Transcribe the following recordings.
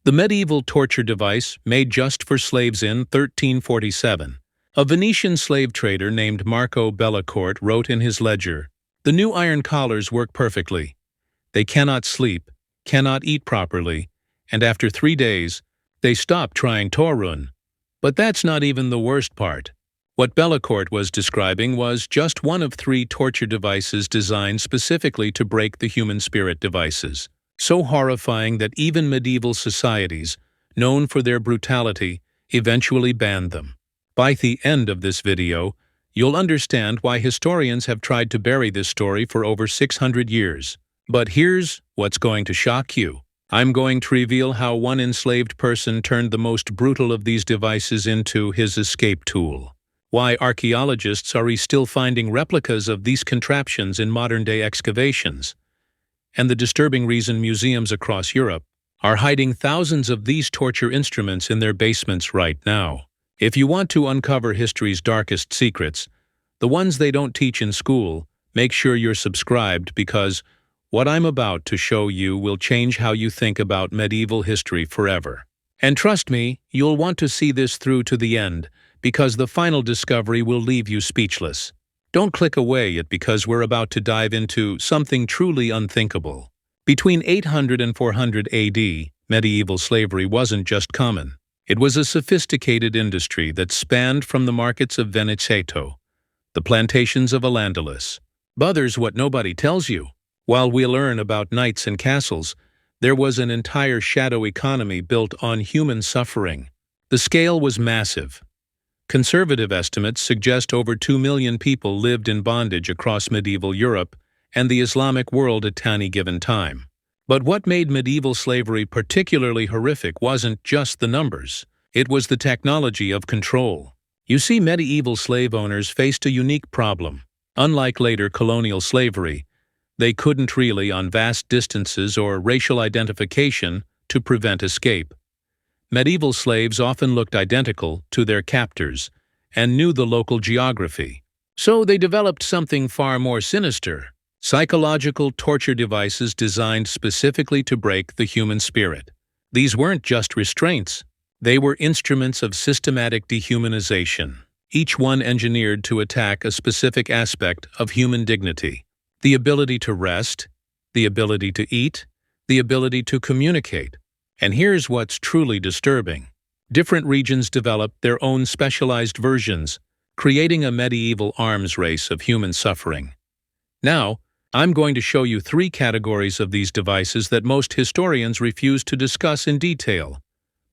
The medieval torture device made just for slaves in 1347. A Venetian slave trader named Marco Bellicourt wrote in his ledger, "The new iron collars work perfectly. They cannot sleep, cannot eat properly, and after 3 days, they stop trying Torun." But that's not even the worst part. What Bellicourt was describing was just one of 3 torture devices designed specifically to break the human spirit devices. So horrifying that even medieval societies, known for their brutality, eventually banned them. By the end of this video, you'll understand why historians have tried to bury this story for over 600 years. But here's what's going to shock you. I'm going to reveal how one enslaved person turned the most brutal of these devices into his escape tool. Why archaeologists are still finding replicas of these contraptions in modern-day excavations. And the disturbing reason museums across Europe are hiding thousands of these torture instruments in their basements right now. If you want to uncover history's darkest secrets, the ones they don't teach in school, make sure you're subscribed because what I'm about to show you will change how you think about medieval history forever. And trust me, you'll want to see this through to the end because the final discovery will leave you speechless. Don't click away yet because we're about to dive into something truly unthinkable. Between 800 and 400 AD, medieval slavery wasn't just common. It was a sophisticated industry that spanned from the markets of Veneto, the plantations of Al-Andalus. But there's what nobody tells you. While we learn about knights and castles, there was an entire shadow economy built on human suffering. The scale was massive. Conservative estimates suggest over 2 million people lived in bondage across medieval Europe and the Islamic world at any given time. But what made medieval slavery particularly horrific wasn't just the numbers. It was the technology of control. You see, medieval slave owners faced a unique problem. Unlike later colonial slavery, they couldn't rely on vast distances or racial identification to prevent escape. Medieval slaves often looked identical to their captors and knew the local geography. So they developed something far more sinister: psychological torture devices designed specifically to break the human spirit. These weren't just restraints. They were instruments of systematic dehumanization, each one engineered to attack a specific aspect of human dignity: the ability to rest, the ability to eat, the ability to communicate. And here's what's truly disturbing. Different regions developed their own specialized versions, creating a medieval arms race of human suffering. Now, I'm going to show you 3 categories of these devices that most historians refuse to discuss in detail.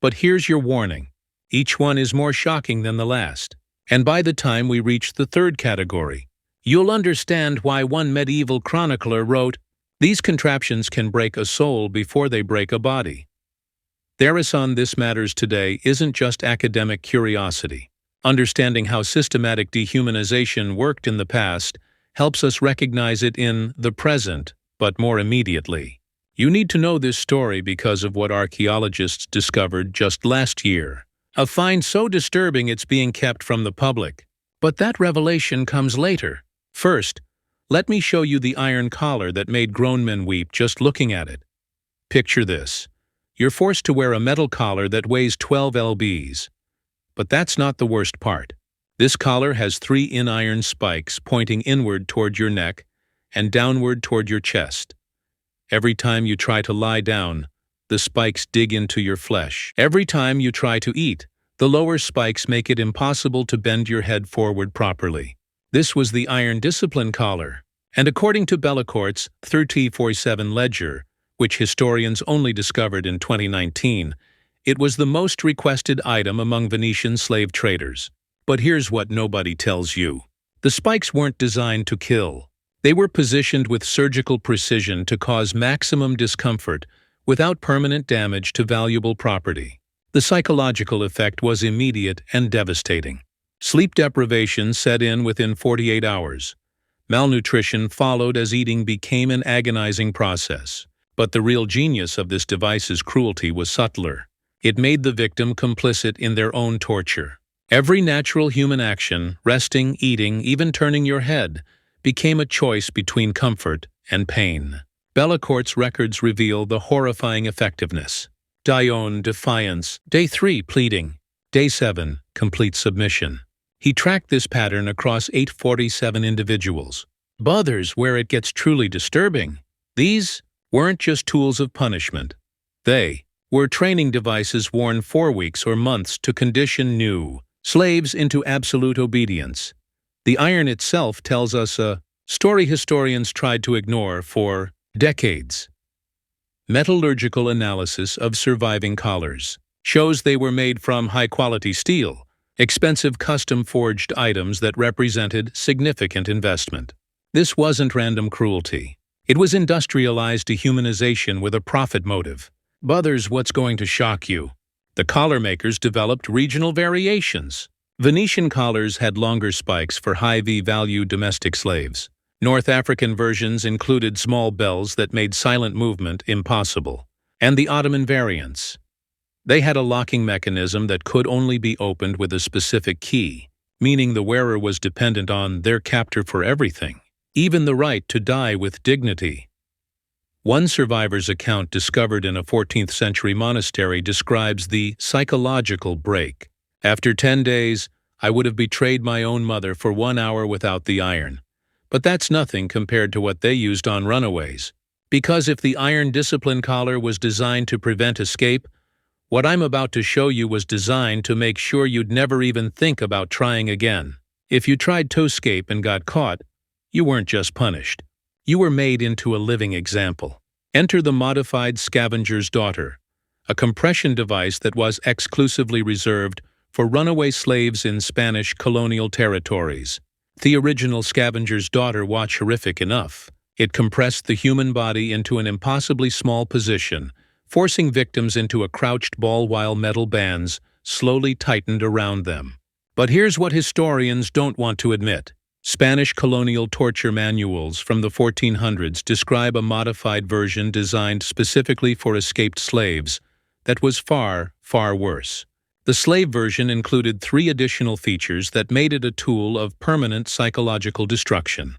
But here's your warning. Each one is more shocking than the last. And by the time we reach the 3rd category, you'll understand why one medieval chronicler wrote, "These contraptions can break a soul before they break a body." The reason this matters today isn't just academic curiosity. Understanding how systematic dehumanization worked in the past helps us recognize it in the present, but more immediately. You need to know this story because of what archaeologists discovered just last year. A find so disturbing it's being kept from the public. But that revelation comes later. First, let me show you the iron collar that made grown men weep just looking at it. Picture this. You're forced to wear a metal collar that weighs 12 lbs. But that's not the worst part. This collar has 3 iron spikes pointing inward toward your neck and downward toward your chest. Every time you try to lie down, the spikes dig into your flesh. Every time you try to eat, the lower spikes make it impossible to bend your head forward properly. This was the iron discipline collar. And according to Bellicourt's 1347 ledger, which historians only discovered in 2019, it was the most requested item among Venetian slave traders. But here's what nobody tells you. The spikes weren't designed to kill. They were positioned with surgical precision to cause maximum discomfort without permanent damage to valuable property. The psychological effect was immediate and devastating. Sleep deprivation set in within 48 hours. Malnutrition followed as eating became an agonizing process. But the real genius of this device's cruelty was subtler. It made the victim complicit in their own torture. Every natural human action, resting, eating, even turning your head, became a choice between comfort and pain. Bellicourt's records reveal the horrifying effectiveness. Dione, defiance. Day 3, pleading. Day 7, complete submission. He tracked this pattern across 847 individuals. But others, where it gets truly disturbing. These weren't just tools of punishment. They were training devices worn 4 weeks or months to condition new slaves into absolute obedience. The iron itself tells us a story historians tried to ignore for decades. Metallurgical analysis of surviving collars shows they were made from high-quality steel, expensive custom-forged items that represented significant investment. This wasn't random cruelty. It was industrialized dehumanization with a profit motive. But others, what's going to shock you? The collar makers developed regional variations. Venetian collars had longer spikes for high V-value domestic slaves. North African versions included small bells that made silent movement impossible. And the Ottoman variants. They had a locking mechanism that could only be opened with a specific key, meaning the wearer was dependent on their captor for everything, even the right to die with dignity. One survivor's account discovered in a 14th-century monastery describes the psychological break. After 10 days, I would have betrayed my own mother for 1 hour without the iron. But that's nothing compared to what they used on runaways. Because if the iron discipline collar was designed to prevent escape, what I'm about to show you was designed to make sure you'd never even think about trying again. If you tried to escape and got caught, you weren't just punished. You were made into a living example. Enter the modified scavenger's daughter, a compression device that was exclusively reserved for runaway slaves in Spanish colonial territories. The original scavenger's daughter was horrific enough. It compressed the human body into an impossibly small position, forcing victims into a crouched ball while metal bands slowly tightened around them. But here's what historians don't want to admit. Spanish colonial torture manuals from the 1400s describe a modified version designed specifically for escaped slaves that was far, far worse. The slave version included 3 additional features that made it a tool of permanent psychological destruction.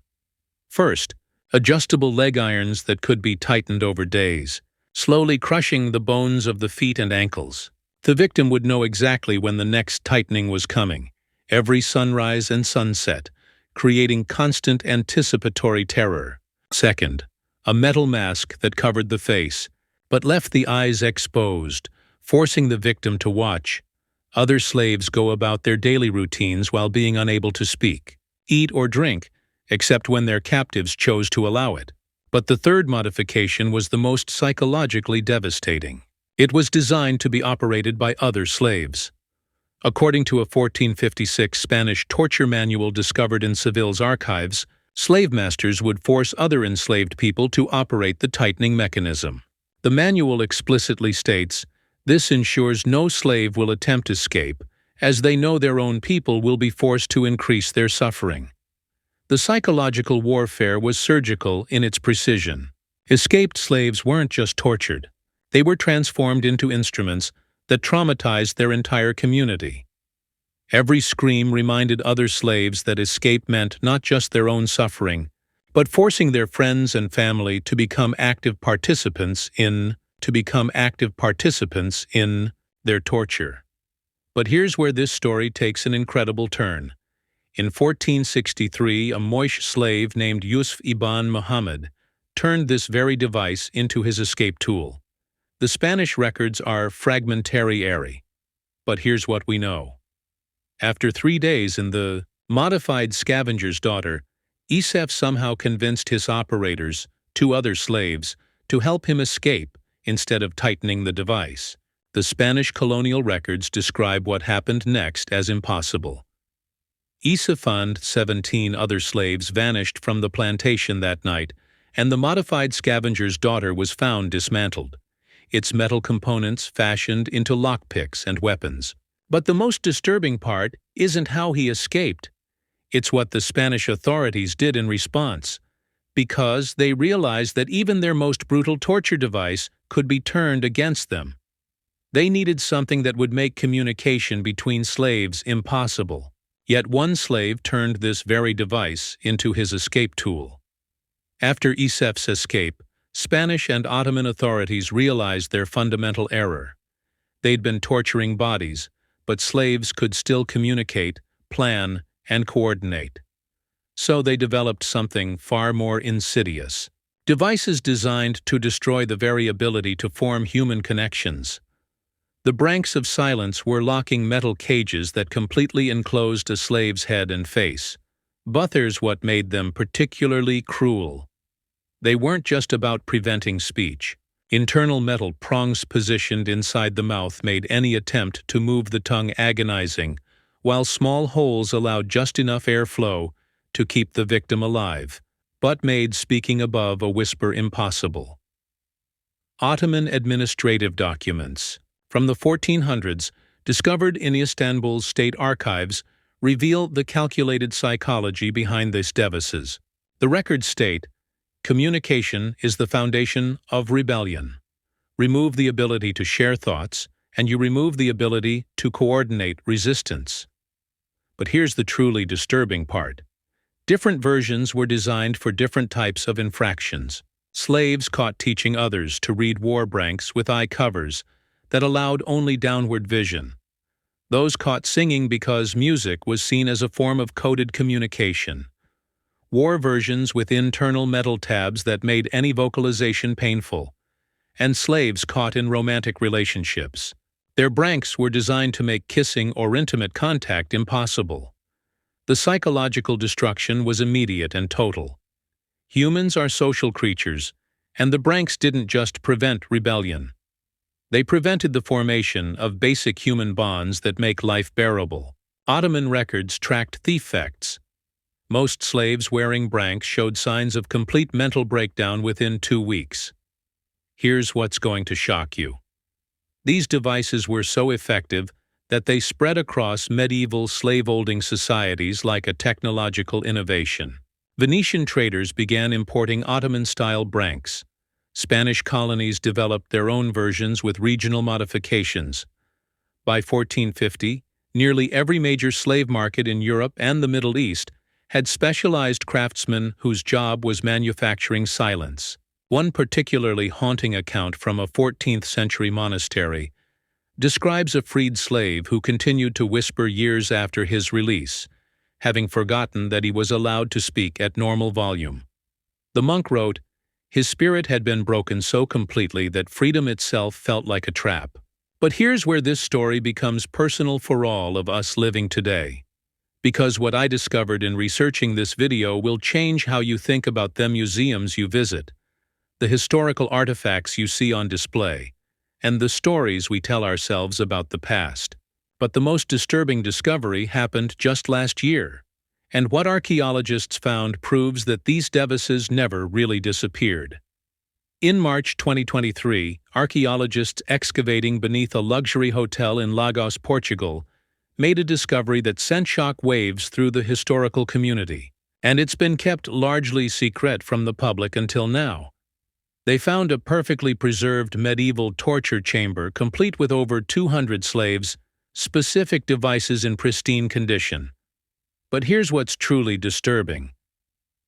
First, adjustable leg irons that could be tightened over days, slowly crushing the bones of the feet and ankles. The victim would know exactly when the next tightening was coming, every sunrise and sunset, creating constant anticipatory terror. Second, a metal mask that covered the face, but left the eyes exposed, forcing the victim to watch. Other slaves go about their daily routines while being unable to speak, eat, or drink, except when their captives chose to allow it. But the third modification was the most psychologically devastating. It was designed to be operated by other slaves. According to a 1456 Spanish torture manual discovered in Seville's archives, slave masters would force other enslaved people to operate the tightening mechanism. The manual explicitly states, "This ensures no slave will attempt escape, as they know their own people will be forced to increase their suffering." The psychological warfare was surgical in its precision. Escaped slaves weren't just tortured. They were transformed into instruments that traumatized their entire community. Every scream reminded other slaves that escape meant not just their own suffering, but forcing their friends and family to become active participants in their torture. But here's where this story takes an incredible turn. In 1463, a Moorish slave named Yusuf ibn Muhammad turned this very device into his escape tool. The Spanish records are fragmentary, but here's what we know. After 3 days in the modified scavenger's daughter, Yusuf somehow convinced his operators, 2 other slaves, to help him escape instead of tightening the device. The Spanish colonial records describe what happened next as impossible. Yusuf and 17 other slaves vanished from the plantation that night, and the modified scavenger's daughter was found dismantled, its metal components fashioned into lockpicks and weapons. But the most disturbing part isn't how he escaped. It's what the Spanish authorities did in response, because they realized that even their most brutal torture device could be turned against them. They needed something that would make communication between slaves impossible. Yet one slave turned this very device into his escape tool. After Yusuf's escape, Spanish and Ottoman authorities realized their fundamental error. They'd been torturing bodies, but slaves could still communicate, plan, and coordinate. So they developed something far more insidious. Devices designed to destroy the very ability to form human connections. The branks of silence were locking metal cages that completely enclosed a slave's head and face. But here's what made them particularly cruel. They weren't just about preventing speech. Internal metal prongs positioned inside the mouth made any attempt to move the tongue agonizing, while small holes allowed just enough airflow to keep the victim alive, but made speaking above a whisper impossible. Ottoman administrative documents from the 1400s, discovered in Istanbul's state archives, reveal the calculated psychology behind these devices. The records state, "Communication is the foundation of rebellion. Remove the ability to share thoughts, and you remove the ability to coordinate resistance." But here's the truly disturbing part. Different versions were designed for different types of infractions. Slaves caught teaching others to read war branks with eye covers that allowed only downward vision. Those caught singing because music was seen as a form of coded communication. War versions with internal metal tabs that made any vocalization painful. And slaves caught in romantic relationships. Their branks were designed to make kissing or intimate contact impossible. The psychological destruction was immediate and total. Humans are social creatures, and the branks didn't just prevent rebellion. They prevented the formation of basic human bonds that make life bearable. Ottoman records tracked thefts. Most slaves wearing branks showed signs of complete mental breakdown within 2 weeks. Here's what's going to shock you. These devices were so effective that they spread across medieval slave-holding societies like a technological innovation. Venetian traders began importing Ottoman-style branks. Spanish colonies developed their own versions with regional modifications. By 1450, nearly every major slave market in Europe and the Middle East had specialized craftsmen whose job was manufacturing silence. One particularly haunting account from a 14th-century monastery describes a freed slave who continued to whisper years after his release, having forgotten that he was allowed to speak at normal volume. The monk wrote, "His spirit had been broken so completely that freedom itself felt like a trap." But here's where this story becomes personal for all of us living today. Because what I discovered in researching this video will change how you think about the museums you visit, the historical artifacts you see on display, and the stories we tell ourselves about the past. But the most disturbing discovery happened just last year, and what archaeologists found proves that these devices never really disappeared. In March 2023, archaeologists excavating beneath a luxury hotel in Lagos, Portugal, made a discovery that sent shock waves through the historical community, and it's been kept largely secret from the public until now. They found a perfectly preserved medieval torture chamber complete with over 200 slaves, specific devices in pristine condition. But here's what's truly disturbing.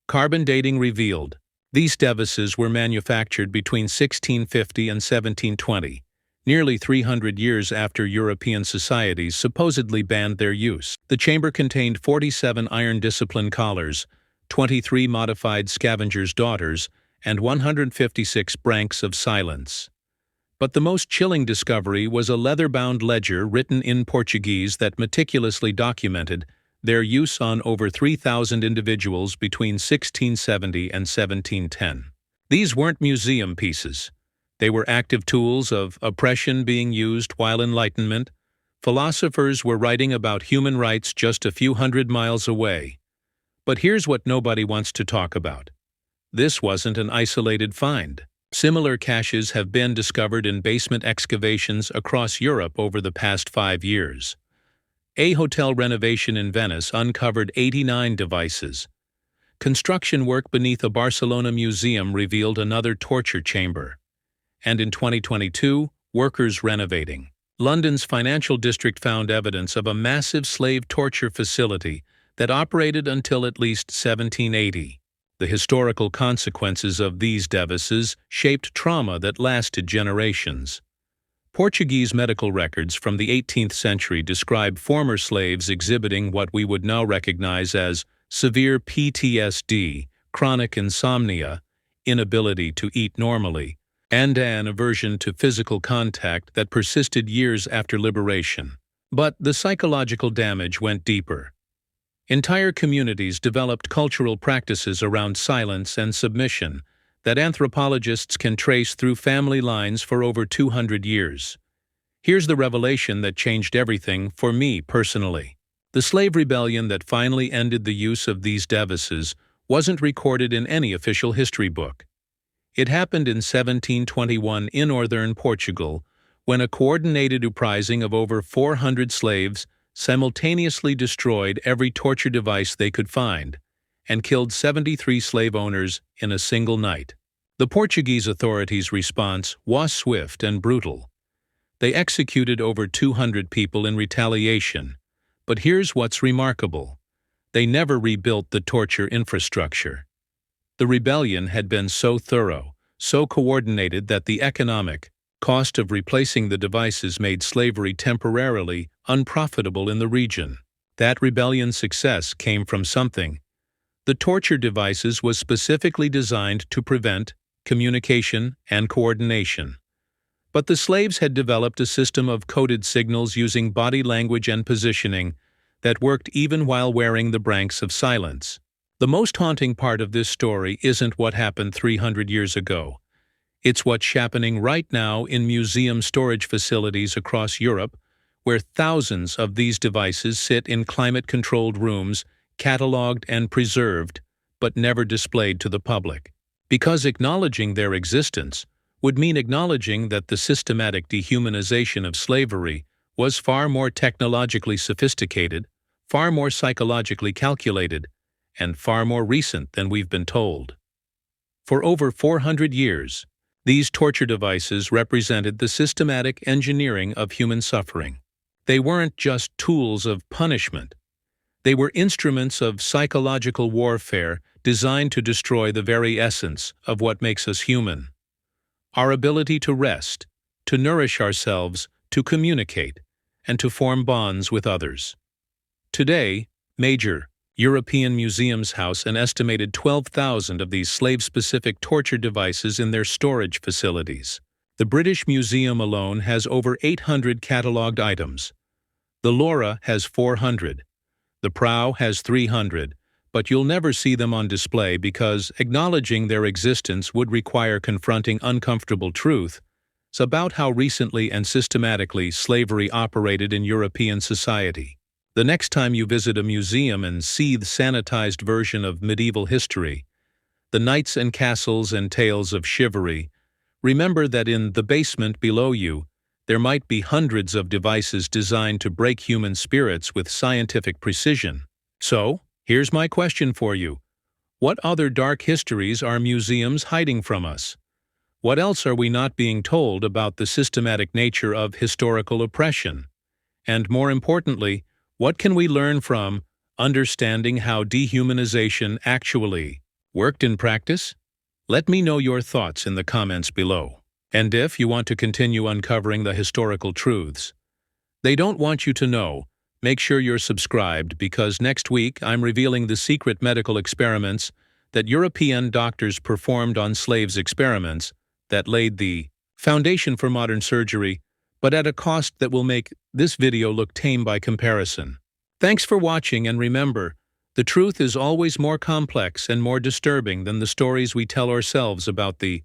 Carbon dating revealed these devices were manufactured between 1650 and 1720, nearly 300 years after European societies supposedly banned their use. The chamber contained 47 iron discipline collars, 23 modified scavengers' daughters, and 156 branks of silence. But the most chilling discovery was a leather-bound ledger written in Portuguese that meticulously documented their use on over 3,000 individuals between 1670 and 1710. These weren't museum pieces. They were active tools of oppression being used while Enlightenment philosophers were writing about human rights just a few hundred miles away. But here's what nobody wants to talk about. This wasn't an isolated find. Similar caches have been discovered in basement excavations across Europe over the past 5 years. A hotel renovation in Venice uncovered 89 devices. Construction work beneath a Barcelona museum revealed another torture chamber. And in 2022, workers renovating London's financial district found evidence of a massive slave torture facility that operated until at least 1780. The historical consequences of these devices shaped trauma that lasted generations. Portuguese medical records from the 18th century describe former slaves exhibiting what we would now recognize as severe PTSD, chronic insomnia, inability to eat normally, and an aversion to physical contact that persisted years after liberation. But the psychological damage went deeper. Entire communities developed cultural practices around silence and submission that anthropologists can trace through family lines for over 200 years. Here's the revelation that changed everything for me personally. The slave rebellion that finally ended the use of these devices wasn't recorded in any official history book. It happened in 1721 in northern Portugal, when a coordinated uprising of over 400 slaves simultaneously destroyed every torture device they could find and killed 73 slave owners in a single night. The Portuguese authorities' response was swift and brutal. They executed over 200 people in retaliation, but here's what's remarkable. They never rebuilt the torture infrastructure. The rebellion had been so thorough, so coordinated that the economic cost of replacing the devices made slavery temporarily unprofitable in the region. That rebellion's success came from something. The torture devices was specifically designed to prevent communication and coordination. But the slaves had developed a system of coded signals using body language and positioning that worked even while wearing the branks of silence. The most haunting part of this story isn't what happened 300 years ago. It's what's happening right now in museum storage facilities across Europe, where thousands of these devices sit in climate-controlled rooms, cataloged and preserved, but never displayed to the public. Because acknowledging their existence would mean acknowledging that the systematic dehumanization of slavery was far more technologically sophisticated, far more psychologically calculated, and far more recent than we've been told. For over 400 years, these torture devices represented the systematic engineering of human suffering. They weren't just tools of punishment. They were instruments of psychological warfare designed to destroy the very essence of what makes us human. Our ability to rest, to nourish ourselves, to communicate, and to form bonds with others. Today, major European museums house an estimated 12,000 of these slave-specific torture devices in their storage facilities. The British Museum alone has over 800 catalogued items. The Lora has 400. The Prau has 300, but you'll never see them on display because acknowledging their existence would require confronting uncomfortable truth about how recently and systematically slavery operated in European society. The next time you visit a museum and see the sanitized version of medieval history, the knights and castles and tales of chivalry, remember that in the basement below you, there might be hundreds of devices designed to break human spirits with scientific precision. So, here's my question for you. What other dark histories are museums hiding from us? What else are we not being told about the systematic nature of historical oppression? And more importantly, what can we learn from understanding how dehumanization actually worked in practice? Let me know your thoughts in the comments below. And if you want to continue uncovering the historical truths they don't want you to know, make sure you're subscribed because next week I'm revealing the secret medical experiments that European doctors performed on slaves' experiments that laid the foundation for modern surgery, but at a cost that will make this video look tame by comparison. Thanks for watching, and remember, the truth is always more complex and more disturbing than the stories we tell ourselves about the